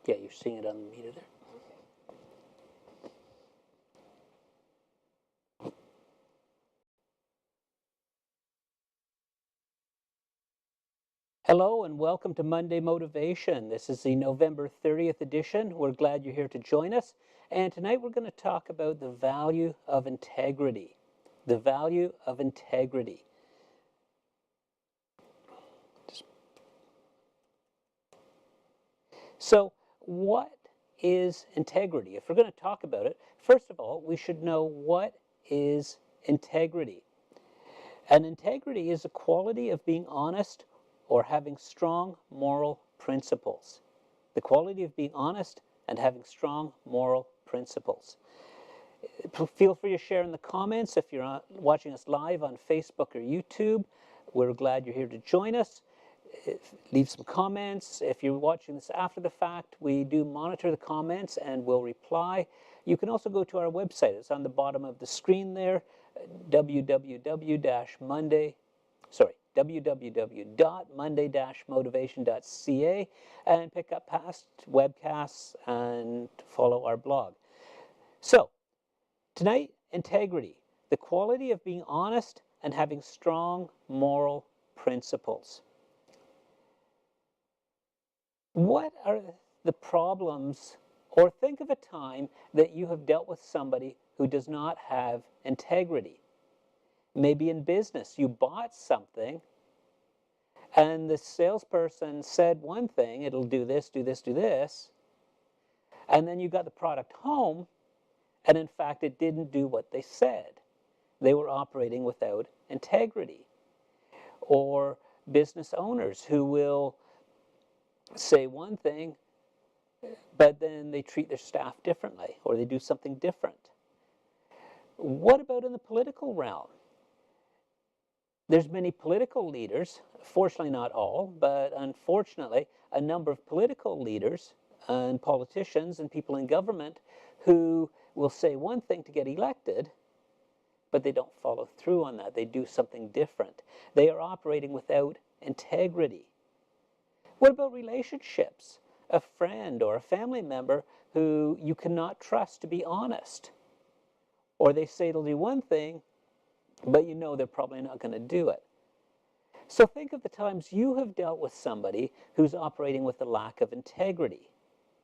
Yeah, you're seeing it on the meter there. Hello and welcome to Monday Motivation. This is the November 30th edition. We're glad you're here to join us. And tonight we're going to talk about the value of integrity. The value of integrity. So, what is integrity? If we're going to talk about it, first of all, we should know what is integrity. And integrity is a quality of being honest or having strong moral principles. The quality of being honest and having strong moral principles. Feel free to share in the comments if you're watching us live on Facebook or YouTube. We're glad you're here to join us. Leave some comments. If you're watching this after the fact, we do monitor the comments and we'll reply. You can also go to our website. It's on the bottom of the screen there, www.monday-motivation.ca, and pick up past webcasts and follow our blog. So, tonight, integrity, the quality of being honest and having strong moral principles. What are the problems, or think of a time that you have dealt with somebody who does not have integrity? Maybe in business, you bought something and the salesperson said one thing, it'll do this, do this, do this, and then you got the product home and in fact it didn't do what they said. They were operating without integrity. Or business owners who will say one thing, but then they treat their staff differently, or they do something different. What about in the political realm? There's many political leaders, fortunately not all, but unfortunately a number of political leaders and politicians and people in government who will say one thing to get elected, but they don't follow through on that. They do something different. They are operating without integrity. What about relationships? A friend or a family member who you cannot trust to be honest. Or they say they'll do one thing, but you know they're probably not going to do it. So think of the times you have dealt with somebody who's operating with a lack of integrity.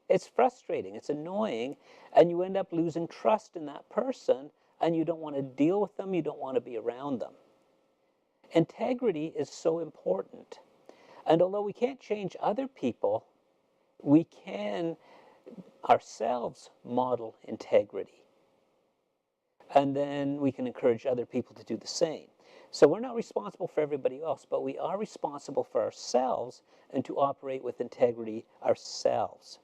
It's frustrating, it's annoying, and you end up losing trust in that person, and you don't want to deal with them, you don't want to be around them. Integrity is so important. And although we can't change other people, we can ourselves model integrity. And then we can encourage other people to do the same. So we're not responsible for everybody else, but we are responsible for ourselves and to operate with integrity ourselves.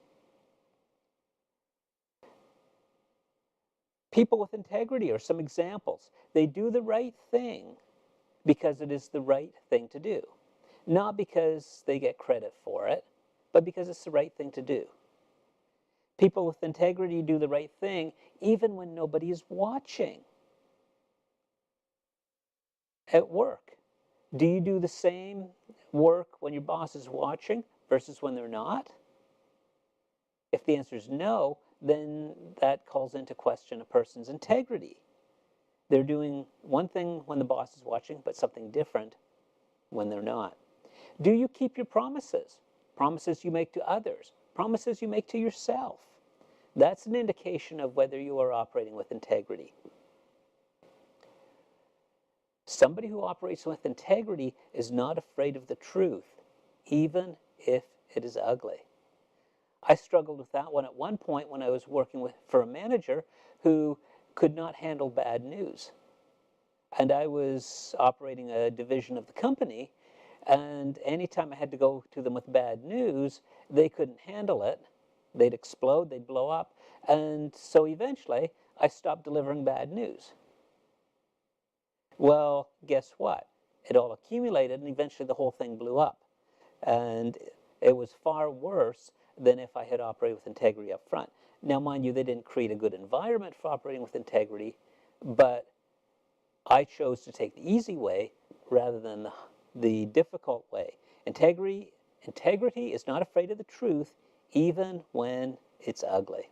People with integrity are some examples. They do the right thing because it is the right thing to do. Not because they get credit for it, but because it's the right thing to do. People with integrity do the right thing even when nobody is watching. At work, do you do the same work when your boss is watching versus when they're not? If the answer is no, then that calls into question a person's integrity. They're doing one thing when the boss is watching, but something different when they're not. Do you keep your promises? Promises you make to others, promises you make to yourself. That's an indication of whether you are operating with integrity. Somebody who operates with integrity is not afraid of the truth, even if it is ugly. I struggled with that one at one point when I was working for a manager who could not handle bad news. And I was operating a division of the company, and anytime I had to go to them with bad news, they couldn't handle it. They'd explode, they'd blow up. And so eventually, I stopped delivering bad news. Well, guess what? It all accumulated, and eventually the whole thing blew up. And it was far worse than if I had operated with integrity up front. Now, mind you, they didn't create a good environment for operating with integrity, but I chose to take the easy way rather than the difficult way. Integrity is not afraid of the truth, even when it's ugly.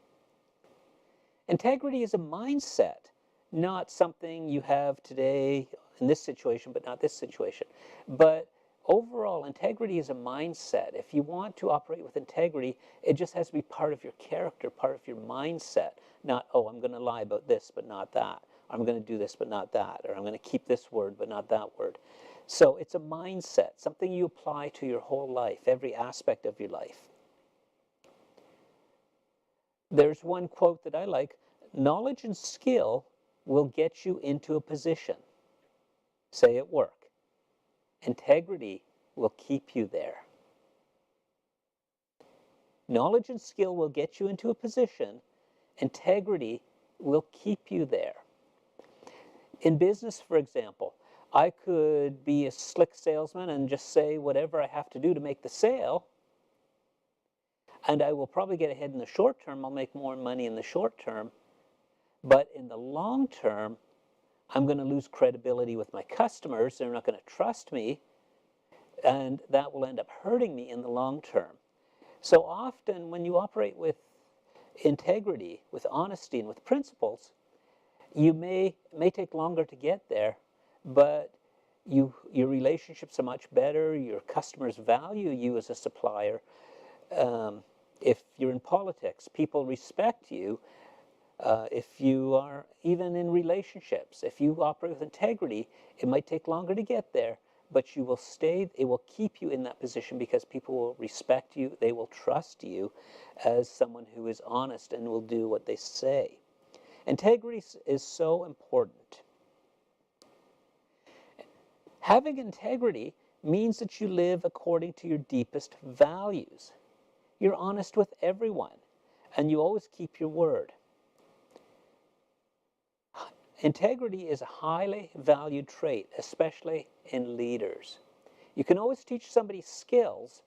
Integrity is a mindset, not something you have today in this situation, but not this situation. But overall, integrity is a mindset. If you want to operate with integrity, it just has to be part of your character, part of your mindset. Not, oh, I'm going to lie about this, but not that. I'm going to do this, but not that. Or I'm going to keep this word, but not that word. So it's a mindset, something you apply to your whole life, every aspect of your life. There's one quote that I like: knowledge and skill will get you into a position, say at work. Integrity will keep you there. Knowledge and skill will get you into a position. Integrity will keep you there. In business, for example, I could be a slick salesman and just say whatever I have to do to make the sale, and I will probably get ahead in the short term. I'll make more money in the short term, but in the long term, I'm going to lose credibility with my customers. They're not going to trust me, and that will end up hurting me in the long term. So often when you operate with integrity, with honesty, and with principles, you may take longer to get there, but your relationships are much better. Your customers value you as a supplier. If you're in politics, people respect you. If you are even in relationships, if you operate with integrity, it might take longer to get there, but you will stay, it will keep you in that position because people will respect you, they will trust you as someone who is honest and will do what they say. Integrity is so important. Having integrity means that you live according to your deepest values. You're honest with everyone, and you always keep your word. Integrity is a highly valued trait, especially in leaders. You can always teach somebody skills,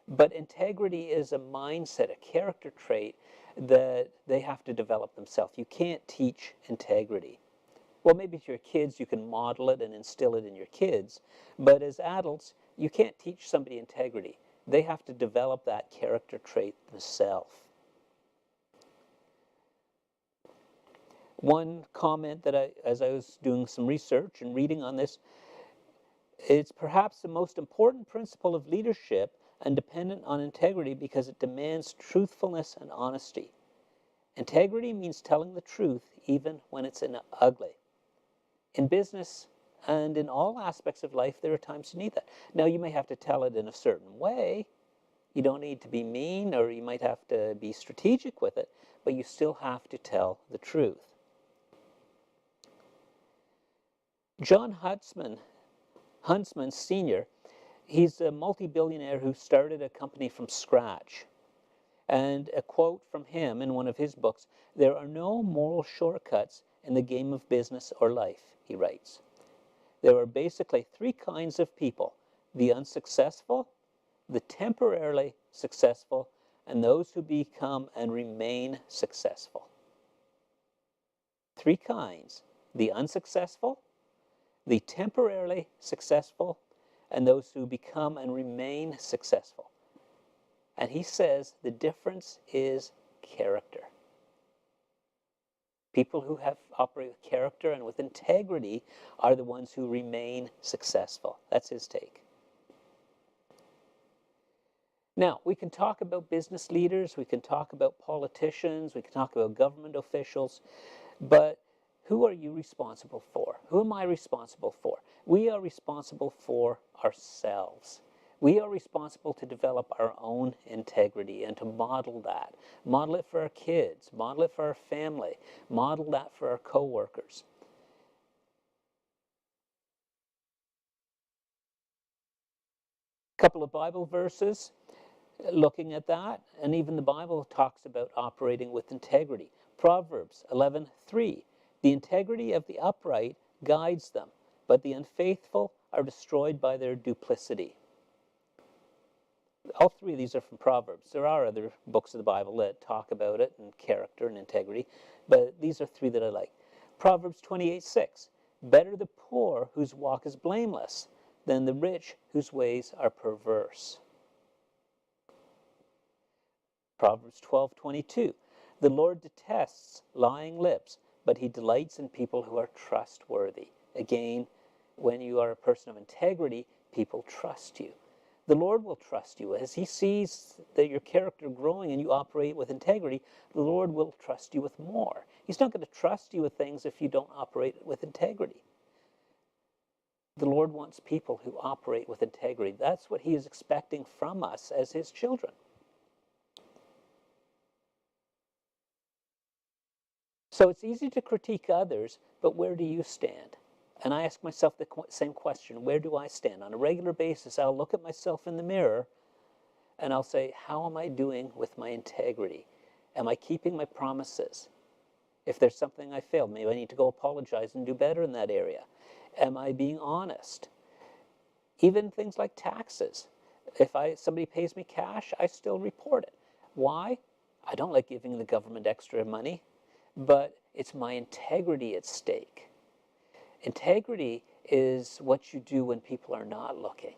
but integrity is a mindset, a character trait that they have to develop themselves. You can't teach integrity. Well, maybe to your kids you can model it and instill it in your kids, but as adults, you can't teach somebody integrity. They have to develop that character trait themselves. One comment that as I was doing some research and reading on this, it's perhaps the most important principle of leadership and dependent on integrity because it demands truthfulness and honesty. Integrity means telling the truth even when it's ugly. In business and in all aspects of life, there are times you need that. Now, you may have to tell it in a certain way. You don't need to be mean, or you might have to be strategic with it, but you still have to tell the truth. John Huntsman Sr., he's a multi-billionaire who started a company from scratch. And a quote from him in one of his books: "There are no moral shortcuts in the game of business or life," he writes. "There are basically three kinds of people: the unsuccessful, the temporarily successful, and those who become and remain successful." Three kinds: the unsuccessful, the temporarily successful, and those who become and remain successful. And he says the difference is character. People who operate with character and with integrity are the ones who remain successful. That's his take. Now, we can talk about business leaders, we can talk about politicians, we can talk about government officials, but who are you responsible for? Who am I responsible for? We are responsible for ourselves. We are responsible to develop our own integrity and to model that. Model it for our kids, model it for our family, model that for our co-workers. A couple of Bible verses looking at that, and even the Bible talks about operating with integrity. Proverbs 11:3. "The integrity of the upright guides them, but the unfaithful are destroyed by their duplicity." All three of these are from Proverbs. There are other books of the Bible that talk about it and character and integrity, but these are three that I like. Proverbs 28:6. "Better the poor whose walk is blameless than the rich whose ways are perverse." Proverbs 12:22. The Lord detests lying lips, but he delights in people who are trustworthy. Again, when you are a person of integrity, people trust you. The Lord will trust you. As he sees that your character growing and you operate with integrity, the Lord will trust you with more. He's not going to trust you with things if you don't operate with integrity. The Lord wants people who operate with integrity. That's what he is expecting from us as his children. So it's easy to critique others, but where do you stand? And I ask myself the same question, where do I stand? On a regular basis, I'll look at myself in the mirror and I'll say, how am I doing with my integrity? Am I keeping my promises? If there's something I failed, maybe I need to go apologize and do better in that area. Am I being honest? Even things like taxes. If somebody pays me cash, I still report it. Why? I don't like giving the government extra money, but it's my integrity at stake. Integrity is what you do when people are not looking.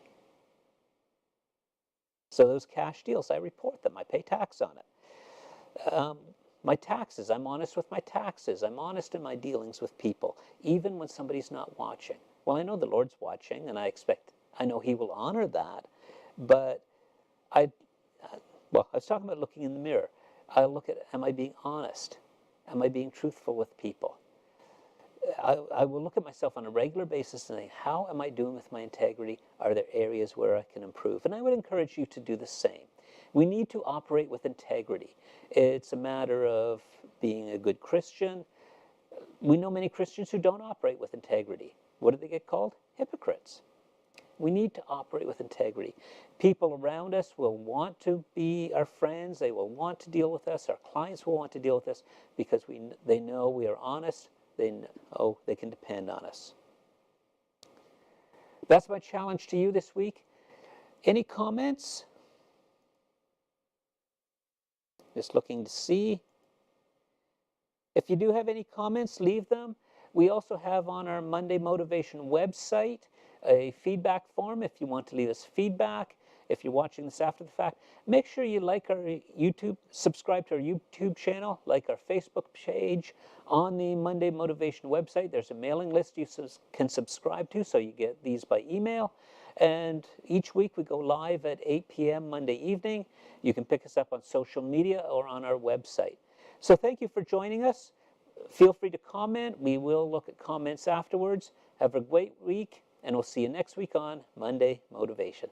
So those cash deals, I report them. I pay tax on it. My taxes, I'm honest with my taxes. I'm honest in my dealings with people, even when somebody's not watching. Well, I know the Lord's watching, and I know he will honor that. But I was talking about looking in the mirror. I look at, am I being honest? Am I being truthful with people? I will look at myself on a regular basis and say, how am I doing with my integrity? Are there areas where I can improve? And I would encourage you to do the same. We need to operate with integrity. It's a matter of being a good Christian. We know many Christians who don't operate with integrity. What do they get called? Hypocrites. We need to operate with integrity. People around us will want to be our friends. They will want to deal with us. Our clients will want to deal with us because they know we are honest. They know they can depend on us. That's my challenge to you this week. Any comments? Just looking to see. If you do have any comments, leave them. We also have on our Monday Motivation website a feedback form if you want to leave us feedback. If you're watching this after the fact, make sure you like our YouTube, subscribe to our YouTube channel, like our Facebook page. On the Monday Motivation website, there's a mailing list you can subscribe to, so you get these by email. And each week we go live at 8 p.m. Monday evening. You can pick us up on social media or on our website. So thank you for joining us. Feel free to comment. We will look at comments afterwards. Have a great week, and we'll see you next week on Monday Motivation.